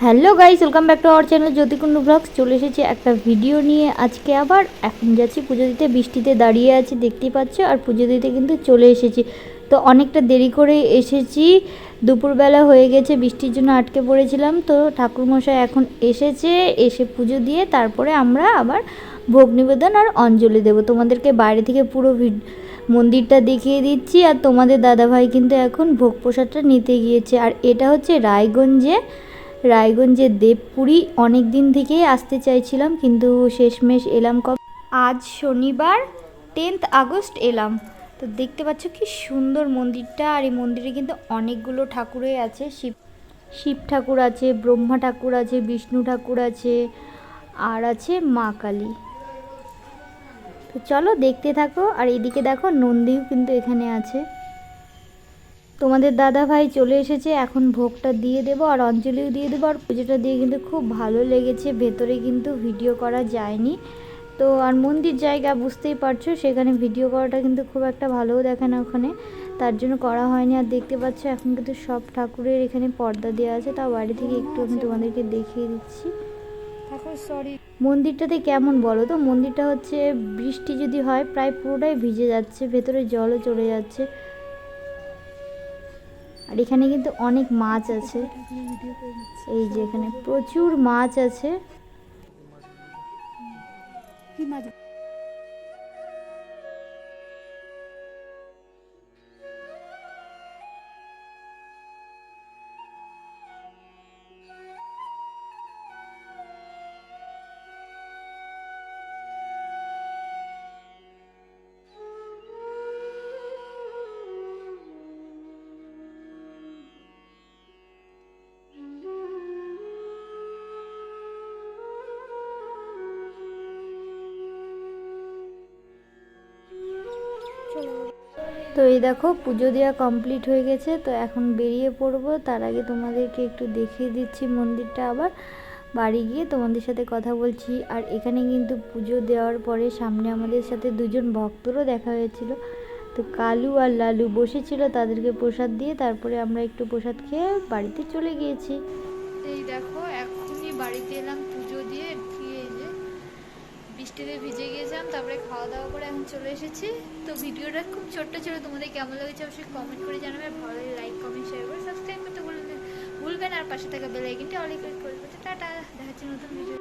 Hello guys, welcome back to our channel Jyotikundu blogs. চলে এসেছি একটা ভিডিও নিয়ে আজকে আবার। এখন যাচ্ছি পুজো দিতে, বৃষ্টিতে দাঁড়িয়ে আছি দেখতেই পাচ্ছ। আর পুজো দিতে কিন্তু চলে এসেছি, তো অনেকটা দেরি করে এসেছি, দুপুরবেলা হয়ে গেছে, বৃষ্টির জন্য আটকে পড়েছিলাম। তো ঠাকুরমশাই এখন এসেছে, এসে পুজো দিয়ে তারপরে আমরা আবার ভোগ নিবেদন আর অঞ্জলি দেবো। তোমাদেরকে বাইরে থেকে পুরো মন্দিরটা দেখিয়ে দিচ্ছি। আর তোমাদের দাদাভাই কিন্তু এখন ভোগ প্রসাদটা নিতে গিয়েছে। আর এটা হচ্ছে রায়গঞ্জের দেবপুরি। অনেক দিন থেকেই আসতে চাইছিলাম, কিন্তু শেষমেশ এলাম আজ শনিবার 10 আগস্ট এলাম। তো দেখতে পাচ্ছ কি সুন্দর মন্দিরটা। আর এই মন্দিরে কিন্তু অনেকগুলো ঠাকুরই আছে, শিব ঠাকুর আছে, ব্রহ্মা ঠাকুর আছে, বিষ্ণু ঠাকুর আছে, আর আছে মা কালী। তো চলো দেখতে থাকো। আর এদিকে দেখো নন্দীও কিন্তু এখানে আছে। তোমাদের দাদা ভাই চলে এসেছে, এখন ভোগটা দিয়ে দেবো আর অঞ্জলিও দিয়ে দেবো। আর পুজোটা দিয়ে কিন্তু খুব ভালো লেগেছে। ভেতরে কিন্তু ভিডিও করা যায়নি, তো আর মন্দির জায়গা বুঝতেই পারছো, সেখানে ভিডিও করাটা কিন্তু খুব একটা ভালোও দেখে না ওখানে, তার জন্য করা হয়নি। আর দেখতে পাচ্ছ এখন কিন্তু সব ঠাকুরের এখানে পর্দা দেওয়া আছে, তাও বাড়ি থেকে একটু আমি তোমাদেরকে দেখিয়ে দিচ্ছি। মন্দিরটাতে কেমন বলো তো, মন্দিরটা হচ্ছে বৃষ্টি যদি হয় প্রায় পুরোটাই ভিজে যাচ্ছে, ভেতরে জলও চলে যাচ্ছে। আর এখানে কিন্তু অনেক মাছ আছে, এই যে এখানে প্রচুর মাছ আছে। তো এই দেখো পুজো দেওয়া কমপ্লিট হয়ে গেছে, তো এখন বেরিয়ে পড়বো। তার আগে তোমাদেরকে একটু দেখিয়ে দিচ্ছি মন্দিরটা, আবার বাড়ি গিয়ে তোমাদের সাথে কথা বলছি। আর এখানে কিন্তু পুজো দেওয়ার পরে সামনে আমাদের সাথে দুজন ভক্তরও দেখা হয়েছিল, তো কালু আর লালু বসেছিল, তাদেরকে প্রসাদ দিয়ে তারপরে আমরা একটু প্রসাদ খেয়ে বাড়িতে চলে গিয়েছি। এই দেখো এখনই বাড়িতে এলাম পুজো দিয়ে, এই যে বৃষ্টিতে ভিজে গিয়েছিলাম, তারপরে খাওয়া দাওয়া করে এখন চলে এসেছি। তো ভিডিওটা খুব ছোট্ট ছিল, তোমাদের কেমন লেগেছে অবশ্যই কমেন্ট করে জানাবে। ভালো লাগে লাইক কমেন্ট শেয়ার করে সাবস্ক্রাইব করতে ভুলবেন। আর পাশে থাকা বেল আইকনটি অল ক্লিক করে দেবে। টাটা, দেখা হচ্ছে নতুন ভিডিও।